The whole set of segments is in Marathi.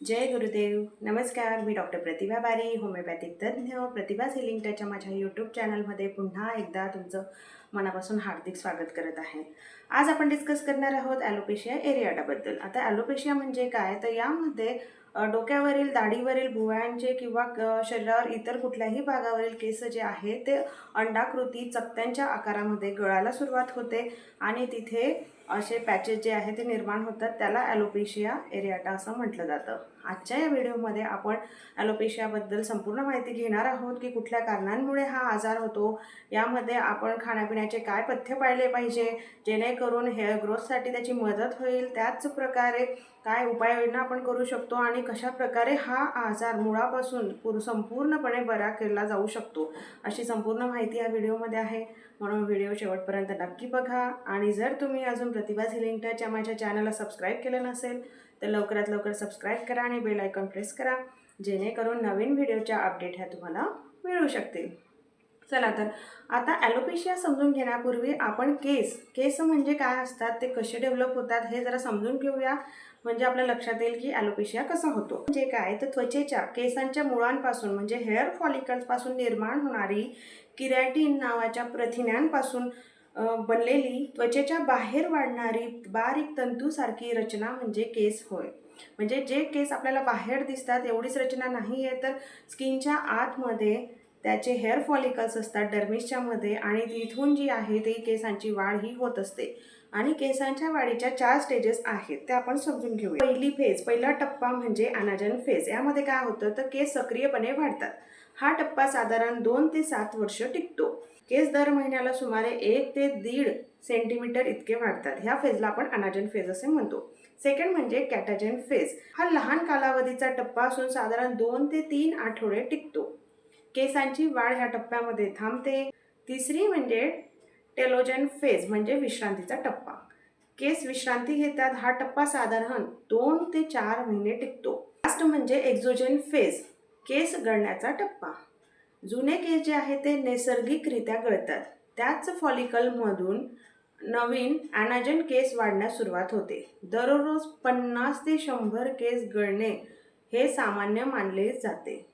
जय गुरुदेव. नमस्कार. मी डॉक्टर प्रतिभा बारी, होमिओपॅथिक तज्ज्ञ. प्रतिभाज हिलिंग टचच्या माझ्या यूट्यूब चॅनलमध्ये पुन्हा एकदा तुमचं मनापासून हार्दिक स्वागत करत आहे. आज आपण डिस्कस करणार आहोत ॲलोपेशिया एरियाटाबद्दल. आता ॲलोपेशिया म्हणजे काय, तर यामध्ये डोक्यावरील, दाढीवरील भुवयांचे किंवा शरीरावर इतर कुठल्याही भागावरील केस जे आहे ते अंडाकृती चकत्यांच्या आकारामध्ये गळायला सुरुवात होते आणि तिथे असे पॅचेस जे आहे ते निर्माण होतात. त्याला ॲलोपेशिया एरियाटा असं म्हटलं जातं. आजच्या या व्हिडिओमध्ये आपण ॲलोपेशियाबद्दल संपूर्ण माहिती घेणार आहोत की कुठल्या कारणांमुळे हा आजार होतो, यामध्ये आपण खाण्यापिण्याचे काय पथ्य पाळले पाहिजे जेणेकरून हेअर ग्रोथसाठी त्याची मदत होईल, त्याच प्रकारे काय उपाययोजना आपण करू शकतो आणि कशा प्रकारे हा आजार मुळापासून संपूर्णपणे बरा केला जाऊ शकतो, अशी संपूर्ण माहिती या व्हिडिओमध्ये आहे. म्हणून व्हिडिओ शेवटपर्यंत नक्की बघा. आणि जर तुम्ही अजून प्रतिभाज हिलिंग टच या माझ्या चॅनलला सबस्क्राईब केलं नसेल तर लवकरात लवकर सबस्क्राईब करा आणि बेल आयकॉन प्रेस करा, जेणेकरून नवीन व्हिडिओच्या अपडेट ह्या तुम्हाला मिळू शकतील. चला तर आता ॲलोपेशिया समजून घेण्यापूर्वी आपण केस म्हणजे काय असतात, ते कसे डेव्हलप होतात हे जरा समजून घेऊया. म्हणजे आपल्या लक्षात येईल की ॲलोपेशिया कसा होतो. म्हणजे काय, तर त्वचेच्या केसांच्या मुळांपासून म्हणजे हेअर फॉलिकल्सपासून निर्माण होणारी किरॅटिन नावाच्या प्रथिनांपासून बनलेली त्वचेच्या बाहेर वाढणारी बारीक तंतूसारखी रचना म्हणजे केस होय. म्हणजे जे केस आपल्याला बाहेर दिसतात एवढीच रचना नाही आहे, तर स्किनच्या आतमध्ये त्याचे हेअर फॉलिकल्स असतात डर्मिसच्या मध्ये, आणि तिथून जी आहे ती केसांची वाढ ही होत असते. आणि केसांच्या वाढीच्या 4 स्टेजेस आहेत, ते आपण समजून घेऊया. पहिला टप्पा म्हणजे अनाजन फेज. यामध्ये काय होतं, तर केस सक्रियपणे वाढतात. हा टप्पा साधारण 2 ते 7 वर्ष टिकतो. केस दर महिन्याला सुमारे 1 ते 1.5 सेंटीमीटर इतके वाढतात. ह्या फेजला आपण अनाजन फेज असे म्हणतो. सेकंड म्हणजे कॅटाजन फेज. हा लहान कालावधीचा टप्पा असून साधारण 2 ते 3 आठवडे टिकतो. केसांची वाढ ह्या टप्प्यामध्ये थांबते. तिसरी म्हणजे टेलोजन फेज म्हणजे विश्रांतीचा टप्पा. केस विश्रांती घेतात. हा टप्पा साधारण 2 ते 4 महिने टिकतो. लास्ट म्हणजे एक्झोजन फेज, केस गळण्याचा टप्पा. जुने केस जे आहे ते नैसर्गिकरित्या गळतात. त्याच फॉलिकलमधून नवीन ॲनाजन केस वाढण्यास सुरुवात होते. दररोज 50 ते 100 केस गळणे हे सामान्य मानले जाते.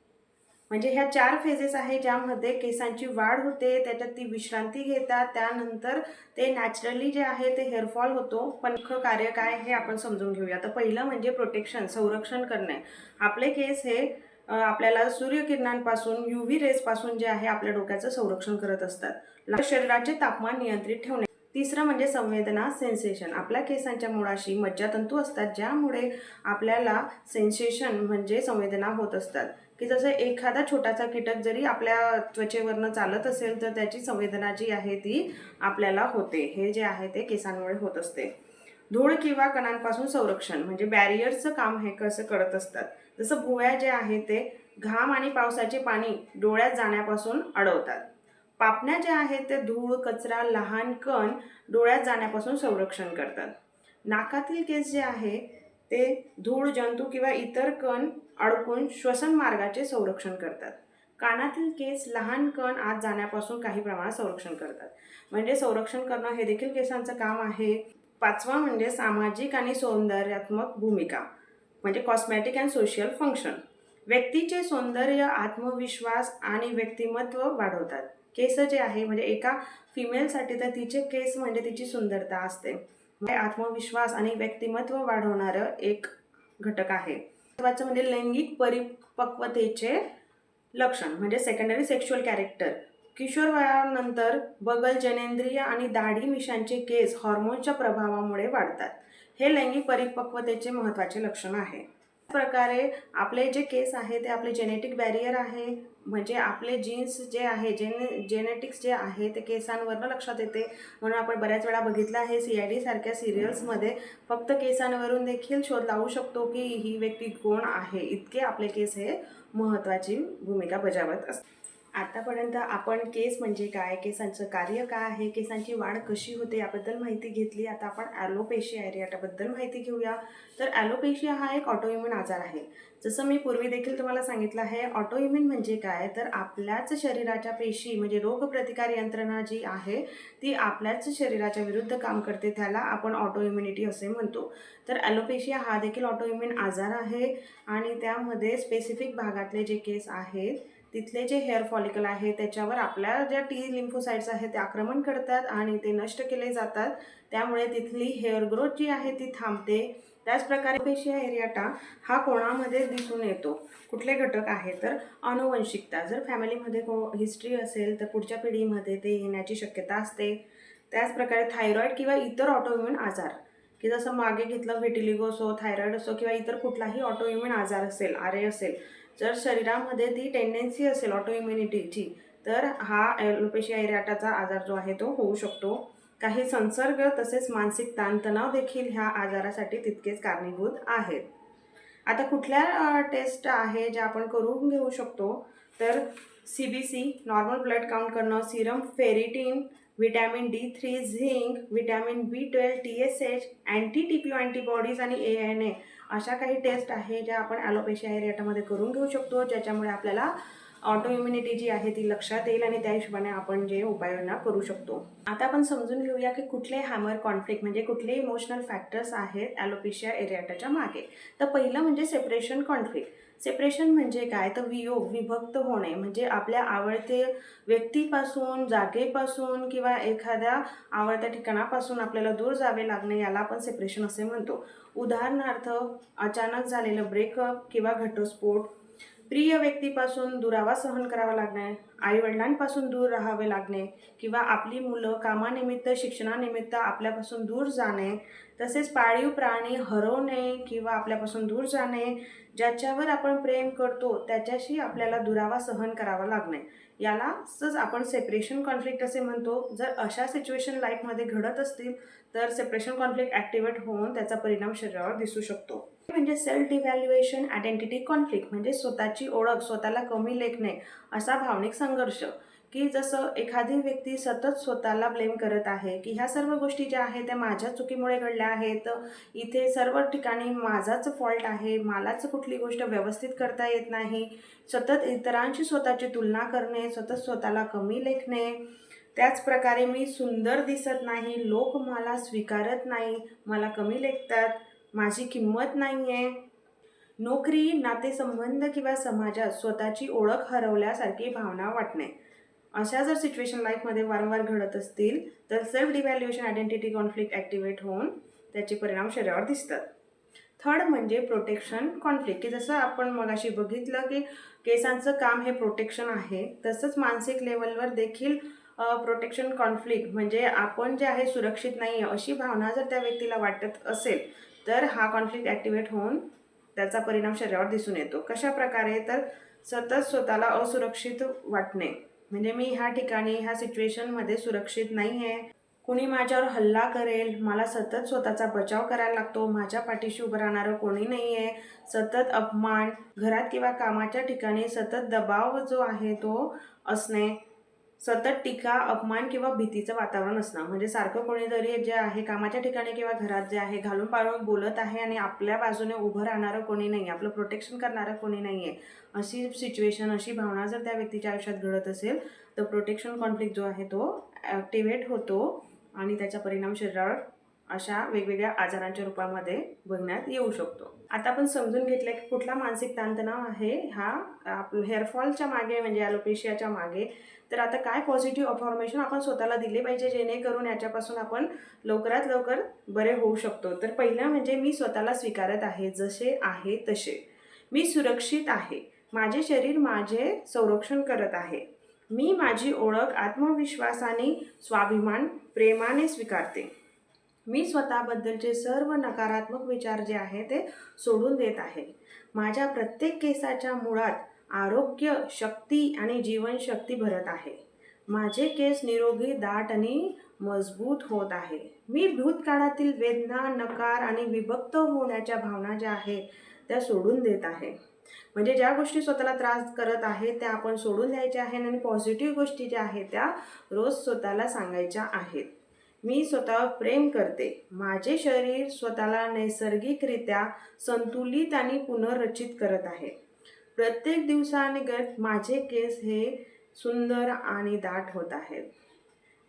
म्हणजे ह्या 4 फेजेस आहे ज्यामध्ये केसांची वाढ होते, त्याच्यात ती विश्रांती घेतात, त्यानंतर ते नॅचरली जे आहे ते हेअरफॉल होतो. पण कार्य काय हे आपण समजून घेऊया. तर पहिलं म्हणजे प्रोटेक्शन, संरक्षण करणे. आपले केस हे आपल्याला सूर्यकिरणांपासून, UV रेजपासून जे आहे आपल्या डोक्याचं संरक्षण करत असतात. शरीराचे तापमान नियंत्रित ठेवणे. तिसरं म्हणजे संवेदना, सेन्सेशन. आपल्या केसांच्या मुळाशी मज्जातंतू असतात, ज्यामुळे आपल्याला सेन्सेशन म्हणजे संवेदना होत असतात. की जसं एखादा छोटासा कीटक जरी आपल्या त्वचेवरनं चालत असेल तर त्याची संवेदना जी आहे ती आपल्याला होते. हे जे आहे ते केसांमुळे होत असते. धूळ किंवा कणांपासून संरक्षण म्हणजे बॅरियरचं काम हे कसं करत असतात. जसं भुवया जे आहे ते घाम आणि पावसाचे पाणी डोळ्यात जाण्यापासून अडवतात. पापण्या ज्या आहेत ते धूळ, कचरा, लहान कण डोळ्यात जाण्यापासून संरक्षण करतात. नाकातील केस जे आहे ते धूळ, जंतू किंवा इतर कण अडकून श्वसन मार्गाचे संरक्षण करतात. कानातील केस लहान कण आत जाण्यापासून काही प्रमाणात संरक्षण करतात. म्हणजे संरक्षण करणं हे देखील केसांचं काम आहे. पाचवा म्हणजे सामाजिक आणि सौंदर्यात्मक भूमिका म्हणजे कॉस्मॅटिक अँड सोशल फंक्शन. व्यक्तीचे सौंदर्य, आत्मविश्वास आणि व्यक्तिमत्व वाढवतात. केस जे आहे म्हणजे एका फिमेलसाठी तर तिचे केस म्हणजे तिची सुंदरता असते. आत्मविश्वास आणि व्यक्तिमत्व वाढवणारं एक घटक आहे. महत्त्वाचं म्हणजे लैंगिक परिपक्वतेचे लक्षण म्हणजे सेकंडरी सेक्शुअल कॅरेक्टर. किशोर वयानंतर बगल, जनेंद्रिय आणि दाढी मिशांचे केस हॉर्मोनच्या प्रभावामुळे वाढतात. हे लैंगिक परिपक्वतेचे महत्त्वाचे लक्षण आहे. प्रकारे आपले जे केस आहे ते आपले जेनेटिक बॅरियर आहे. म्हणजे आपले जीन्स जे आहे, जेनेटिक्स जे आहे ते केसांवरनं लक्षात येते. म्हणून आपण बऱ्याच वेळा बघितलं आहे CID सारख्या सिरियल्समध्ये फक्त केसांवरून देखील शोध लावू शकतो की ही व्यक्ती कोण आहे. इतके आपले केस हे महत्त्वाची भूमिका बजावत असतात. आतापर्यंत आपण केस म्हणजे काय, केसांचं कार्य काय आहे, केसांची वाढ कशी होते याबद्दल माहिती घेतली. आता आपण ॲलोपेशिया एरियाटाबद्दल माहिती घेऊया. तर ॲलोपेशिया हा एक ऑटोइम्यून आजार आहे. जसं मी पूर्वी देखील तुम्हाला सांगितलं आहे, ऑटोइम्यून म्हणजे काय, तर आपल्याच शरीराच्या पेशी म्हणजे रोगप्रतिकार यंत्रणा जी आहे ती आपल्याच शरीराच्या विरुद्ध काम करते, त्याला आपण ऑटोइम्युनिटी असे म्हणतो. तर ॲलोपेशिया हा देखील ऑटोइम्यून आजार आहे आणि त्यामध्ये स्पेसिफिक भागातले जे केस आहेत तिथले जे हेअर फॉलिकल आहे त्याच्यावर आपल्या ज्या टी लिम्फोसाइट्स आहेत ते आक्रमण करतात आणि ते नष्ट केले जातात. त्यामुळे तिथली हेअर ग्रोथ जी आहे ती थांबते. त्याचप्रकारे ॲलोपेशिया एरियाटा हा कोणामध्ये दिसून येतो, कुठले घटक आहे तर अनुवंशिकता. जर फॅमिलीमध्ये हिस्ट्री असेल तर पुढच्या पिढीमध्ये ते येण्याची शक्यता असते. त्याचप्रकारे थायरॉईड किंवा इतर ऑटोइम्यून आजार, की जसं मागे घेतलं व्हिटिलिगो असो, थायरॉईड असो किंवा इतर कुठलाही ऑटोइम्यून आजार असेल, आरे असेल, जर शरीरामध्ये ती टेंडन्सी असेल ऑटोइम्युनिटीची तर हा ॲलोपेशिया एरियाटाचा आजार जो आहे तो होऊ शकतो. काही संसर्ग तसेच मानसिक ताणतणाव देखील ह्या आजारासाठी तितकेच कारणीभूत आहेत. आता कुठल्या टेस्ट आहे ज्या आपण करून घेऊ शकतो तर CBC, नॉर्मल ब्लड काउंट करणं, Serum ferritin, vitamin D3, zinc, vitamin B12, TSH, anti TPO antibodies आणि ANA अशा काही टेस्ट आहे ज्या आपण ॲलोपेशिया एरियाटामध्ये करून घेऊ शकतो, ज्याच्यामुळे आपल्याला ऑटोइम्युनिटी जी आहे ती लक्षात येईल आणि त्या हिशोबाने आपण जे उपाययोजना करू शकतो. आता आपण समजून घेऊया की कुठले हॅमर कॉन्फ्लिक्ट म्हणजे कुठले इमोशनल फॅक्टर्स आहेत ॲलोपेशिया एरियाटाच्या मागे. तर पहिलं म्हणजे सेपरेशन कॉन्फ्लिक्ट. सेपरेशन म्हणजे काय, तर वियोग, विभक्त होणे, म्हणजे आपल्या आवडते व्यक्तीपासून, जागेपासून किंवा एखाद्या आवडत्या ठिकाणापासून आपल्याला दूर जावे लागणे, याला आपण सेपरेशन असे म्हणतो. उदाहरणार्थ अचानक झालेलं ब्रेकअप किंवा घटस्फोट, प्रिय व्यक्तीपासून दुरावा सहन करावा लागणे, आईवडिलांपासून दूर राहावे लागणे किंवा आपली मुलं कामानिमित्त, शिक्षणानिमित्त आपल्यापासून दूर जाणे, तसेच पाळीव प्राणी हरवणे किंवा आपल्यापासून दूर जाणे, ज्याच्यावर आपण प्रेम करतो त्याच्याशी आपल्याला दुरावा सहन करावा लागणे, यालाच आपण सेपरेशन कॉन्फ्लिक्ट असे म्हणतो. जर अशा सिच्युएशन लाईफमध्ये घडत असतील तर सेपरेशन कॉन्फ्लिक्ट ॲक्टिवेट होऊन त्याचा परिणाम शरीरावर दिसू शकतो. म्हणजे सेल्फ इव्हॅल्युएशन आयडेंटिटी कॉन्फ्लिक्ट म्हणजे स्वतःची ओळख, स्वतःला कमी लेखणे, असा भावनिक संघर्ष, की जसं एखादी व्यक्ती सतत स्वतःला ब्लेम करत आहे की ह्या सर्व गोष्टी ज्या आहेत त्या माझ्या चुकीमुळे घडल्या आहेत, इथे सर्व ठिकाणी माझाच फॉल्ट आहे, मलाच कुठली गोष्ट व्यवस्थित करता येत नाही, सतत इतरांशी स्वतःची तुलना करणे, सतत स्वतःला कमी लेखणे. त्याचप्रकारे मी सुंदर दिसत नाही, लोक मला स्वीकारत नाही, मला कमी लेखतात, माझी किंमत नाही आहे. नोकरी, नातेसंबंध किंवा समाजात स्वतःची ओळख हरवल्यासारखी भावना वाटणे. अशा जर सिच्युएशन लाईफमध्ये वारंवार घडत असतील तर सेल्फ डिव्हॅल्युएशन आयडेंटिटी कॉन्फ्लिक्ट ॲक्टिवेट होऊन त्याचे परिणाम शरीरावर दिसतात. थर्ड म्हणजे प्रोटेक्शन कॉन्फ्लिक्ट, की जसं आपण मगाशी बघितलं की केसांचं काम हे प्रोटेक्शन आहे, तसंच मानसिक लेवलवर देखील प्रोटेक्शन कॉन्फ्लिक्ट म्हणजे आपण जे आहे सुरक्षित नाही आहे अशी भावना जर त्या व्यक्तीला वाटत असेल तर हा कॉन्फ्लिक्ट ॲक्टिवेट होऊन त्याचा परिणाम शरीरावर दिसून येतो. कशा प्रकारे, तर सतत स्वतःला असुरक्षित वाटणे, म्हणजे मी ह्या ठिकाणी ह्या सिच्युएशनमध्ये सुरक्षित नाही आहे, कुणी माझ्यावर हल्ला करेल, मला सतत स्वतःचा बचाव करायला लागतो, माझ्या पाठीशी उभं राहणारं कोणी नाही आहे, सतत अपमान, घरात किंवा कामाच्या ठिकाणी सतत दबाव जो आहे तो असणे, सतत टीका, अपमान किंवा भीतीचं वातावरण असणं, म्हणजे सारखं कोणीतरी जे आहे कामाच्या ठिकाणी किंवा घरात जे आहे घालून पाळून बोलत आहे आणि आपल्या बाजूने उभं राहणारं कोणी नाही आहे, आपलं प्रोटेक्शन करणारं कोणी नाही आहे, अशी सिच्युएशन, अशी भावना जर त्या व्यक्तीच्या आयुष्यात घडत असेल तर प्रोटेक्शन कॉन्फ्लिक्ट जो आहे तो ॲक्टिवेट होतो आणि त्याचा परिणाम शरीरावर अशा वेगवेगळ्या आजारांच्या रूपामध्ये बघण्यात येऊ शकतो. आता आपण समजून घेतलं की कुठला मानसिक ताणतणाव आहे हा आपलं हेअरफॉलच्या मागे म्हणजे ॲलोपेशियाच्या मागे. तर आता काय पॉझिटिव्ह अफॉर्मेशन आपण स्वतःला दिले पाहिजे जेणेकरून याच्यापासून आपण लवकरात लवकर बरे होऊ शकतो. तर पहिलं म्हणजे मी स्वतःला स्वीकारत आहे, जसे आहे तसे. मी सुरक्षित आहे, माझे शरीर माझे संरक्षण करत आहे. मी माझी ओळख आत्मविश्वासाने, स्वाभिमान, प्रेमाने स्वीकारते. मी स्वतःबद्दलचे सर्व नकारात्मक विचार जे आहे ते सोडून देत आहे. माझ्या प्रत्येक केसाच्या मुळात आरोग्य, शक्ती आणि जीवनशक्ती भरत आहे. माझे केस निरोगी, दाट आणि मजबूत होत आहे. मी भूतकाळातील वेदना, नकार आणि विभक्त होण्याच्या भावना ज्या आहेत त्या सोडून देत आहे. म्हणजे ज्या गोष्टी स्वतःला त्रास करत आहेत त्या आपण सोडून द्यायच्या आहेत आणि पॉझिटिव्ह गोष्टी ज्या आहेत त्या रोज स्वतःला सांगायच्या आहेत. मी स्वतःवर प्रेम करते. माझे शरीर स्वतःला नैसर्गिकरित्या संतुलित आणि पुनर्रचित करत आहे. प्रत्येक दिवसांगत माझे केस हे सुंदर आणि दाट होत आहेत.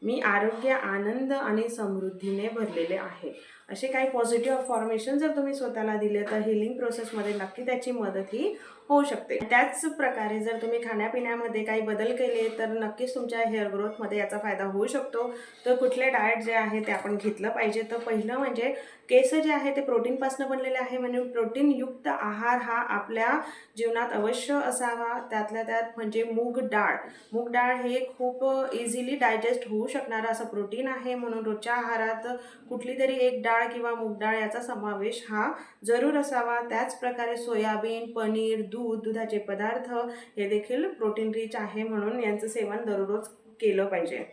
मी आरोग्य, आनंद आणि समृद्धीने भरलेले आहे. असे काही पॉझिटिव्ह अफॉर्मेशन जर तुम्ही स्वतःला दिले तर हिलिंग प्रोसेसमध्ये नक्की त्याची मदत ही होऊ शकते. त्याच प्रकारे जर तुम्ही खाण्यापिण्यामध्ये काही बदल केले तर नक्कीच तुमच्या हेअर ग्रोथमध्ये याचा फायदा होऊ शकतो. तर कुठले डाएट जे आहे ते आपण घेतलं पाहिजे. तर पहिलं म्हणजे केस जे आहे ते प्रोटीनपासून बनलेले आहे, म्हणजे प्रोटीनयुक्त आहार हा आपल्या जीवनात अवश्य असावा. त्यातल्या त्यात म्हणजे मूग डाळ. मूग डाळ हे खूप इझिली डायजेस्ट होऊ शकणारं असं प्रोटीन आहे, म्हणून रोजच्या आहारात कुठली तरी एक डाळ किंवा मूग डाळ याचा समावेश हा जरूर असावा. त्याचप्रकारे सोयाबीन, पनीर, दूध, दुधाचे पदार्थ हे देखील प्रोटीन रिच आहे, म्हणून यांचं सेवन दररोज केलं पाहिजे.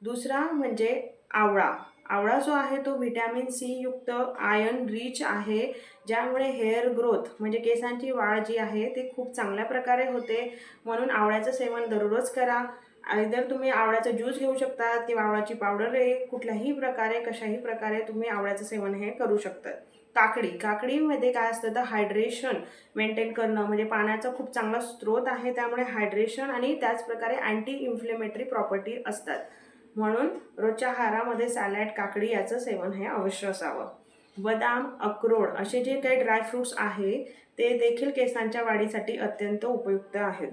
दुसरा म्हणजे आवळा. आवळा जो आहे तो व्हिटॅमिन सी युक्त आयर्न रिच आहे, ज्यामुळे हेअर ग्रोथ म्हणजे केसांची वाढ जी आहे ती खूप चांगल्या प्रकारे होते. म्हणून आवळ्याचं सेवन दररोज करा. आयदर तुम्ही आवळ्याचा ज्यूस घेऊ शकता किंवा आवळ्याची पावडर आहे, कुठल्याही प्रकारे कशाही प्रकारे तुम्ही आवळ्याचं सेवन हे करू शकता. काकडीमध्ये काय असतं तर हायड्रेशन मेंटेन करणं, म्हणजे पाण्याचा खूप चांगला स्रोत आहे, त्यामुळे हायड्रेशन आणि त्याचप्रकारे अँटी इन्फ्लेमेटरी प्रॉपर्टी असतात. म्हणून रोजच्या आहारामध्ये सॅलड, काकडी याचं सेवन हे अवश्य असावं. बदाम, अक्रोड असे जे काही ड्रायफ्रूट्स आहे ते देखील केसांच्या वाढीसाठी अत्यंत उपयुक्त आहेत.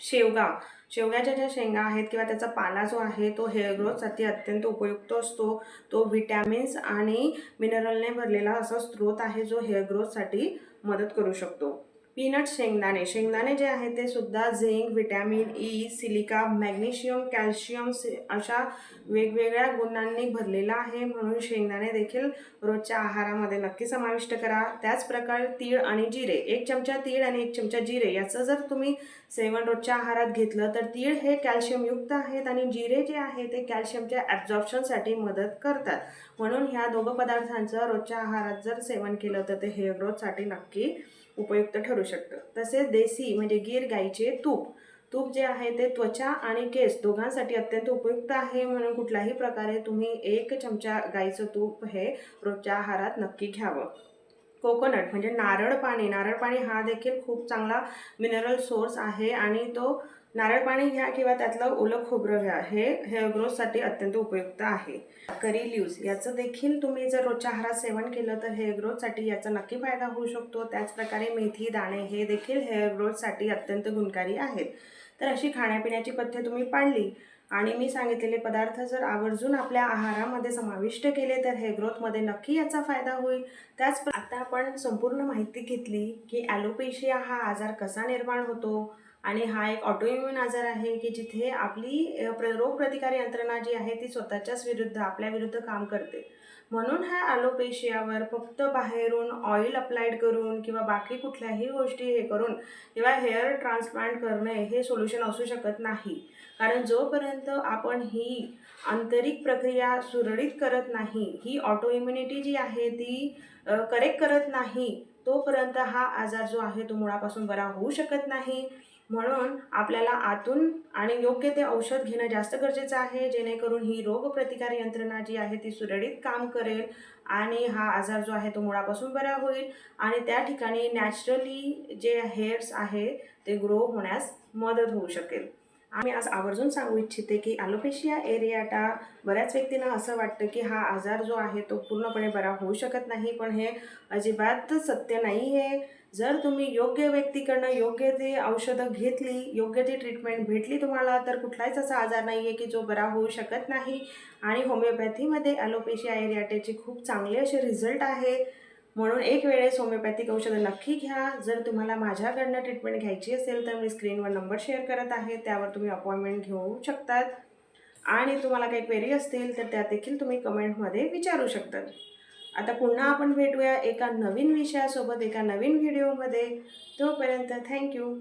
शेवग्याच्या ज्या शेंगा आहेत किंवा त्याचा पाला जो आहे तो हेअर ग्रोथसाठी अत्यंत उपयुक्त असतो. तो व्हिटॅमिन्स आणि मिनरलने भरलेला असा स्रोत आहे जो हेअर ग्रोथसाठी मदत करू शकतो. पीनट शेंगदाणे जे आहे ते सुद्धा zinc, vitamin E, silica, magnesium, calcium अशा वेगवेगळ्या गुणांनी भरलेला आहे, म्हणून शेंगदाणे देखील रोजच्या आहारामध्ये नक्की समाविष्ट करा. त्याचप्रकारे तीळ आणि जिरे, 1 चमचा तीळ आणि 1 चमचा जिरे याचं जर तुम्ही सेवन रोजच्या आहारात घेतलं तर तीळ हे कॅल्शियमयुक्त आहेत आणि जिरे जे आहे ते कॅल्शियमच्या ॲब्झॉर्प्शनसाठी मदत करतात. म्हणून ह्या दोघं पदार्थांचं रोजच्या आहारात जर सेवन केलं तर ते हेअर ग्रोथसाठी नक्की उपयुक्त ठरू शकतं. तसेच देसी म्हणजे गीर गाईचे तूप जे आहे ते त्वचा आणि केस दोघांसाठी अत्यंत उपयुक्त आहे, म्हणून कुठल्याही प्रकारे तुम्ही 1 चमचा गाईचं तूप हे रोजच्या आहारात नक्की घ्यावं. कोकोनट म्हणजे नारळ पाणी हा देखील खूप चांगला मिनरल सोर्स आहे आणि तो नारळ पाणी घ्या किंवा त्यातलं ओलं खोबरं घ्या, हे हेअर ग्रोथसाठी अत्यंत उपयुक्त आहे. करी लिव्स याचं देखील तुम्ही जर रोजच्या आहारात सेवन केलं तर हेअर ग्रोथसाठी याचा नक्की फायदा होऊ शकतो. त्याचप्रकारे मेथी दाणे हे देखील हेअर ग्रोथसाठी अत्यंत गुणकारी आहेत. तर अशी खाण्यापिण्याची पथ्ये तुम्ही पाळली आणि मी सांगितलेले पदार्थ जर आवर्जून आपल्या आहारामध्ये समाविष्ट केले तर हेअर ग्रोथमध्ये नक्की याचा फायदा होईल. आता आपण संपूर्ण माहिती घेतली की ॲलोपेशिया हा आजार कसा निर्माण होतो आणि हा एक ऑटोइम्युन आजार आहे की जिथे आपली रोगप्रतिकार यंत्रणा जी आहे ती स्वतःच्याच विरुद्ध आपल्या विरुद्ध काम करते. म्हणून ह्या ॲलोपेशियावर फक्त बाहेरून ऑइल अप्लाइड करून किंवा बाकी कुठल्याही गोष्टी हे करून किंवा हेअर ट्रान्सप्लांट करणे हे सोल्युशन असू शकत नाही. कारण जोपर्यंत आपण ही आंतरिक प्रक्रिया सुरळीत करत नाही, ही ऑटोइम्युनिटी जी आहे ती करेक्ट करत नाही, तोपर्यंत हा आजार जो आहे तो मुळापासून बरा होऊ शकत नाही. म्हणून आपल्याला आतून आणि योग्य ते औषध घेणं जास्त गरजेचं आहे, जेणेकरून ही रोगप्रतिकार यंत्रणा जी आहे ती सुरळीत काम करेल आणि हा आजार जो आहे तो मुळापासून बरा होईल आणि त्या ठिकाणी नॅचरली जे हेअर्स आहे ते ग्रो होण्यास मदत होऊ शकेल. आम्ही आज आवर्जून सांगू इच्छिते की ॲलोपेशिया एरियाटा बऱ्याच व्यक्तींना असं वाटतं की हा आजार जो आहे तो पूर्णपणे बरा होऊ शकत नाही, पण हे अजिबात सत्य नाही आहे. जर तुम्ही योग्य व्यक्तीकडनं योग्य ती औषधं घेतली, योग्य ती ट्रीटमेंट भेटली तुम्हाला, तर कुठलाच असा आजार नाही आहे की जो बरा होऊ शकत नाही. आणि होमिओपॅथीमध्ये ॲलोपेशिया एरियाटेचे खूप चांगले असे रिझल्ट आहे. म्हणून एक वेळेस होमिओपॅथिक औषधं नक्की घ्या. जर तुम्हाला माझ्याकडनं ट्रीटमेंट घ्यायची असेल तर मी स्क्रीनवर नंबर शेअर करत आहे, त्यावर तुम्ही अपॉइंटमेंट घेऊ शकतात आणि तुम्हाला काही क्वेरी असतील तर त्या देखील तुम्ही कमेंटमध्ये विचारू शकतात. आता पुन्हा आपण भेटूया एका नवीन विषयासोबत एका नवीन व्हिडिओमध्ये. तोपर्यंत थँक्यू.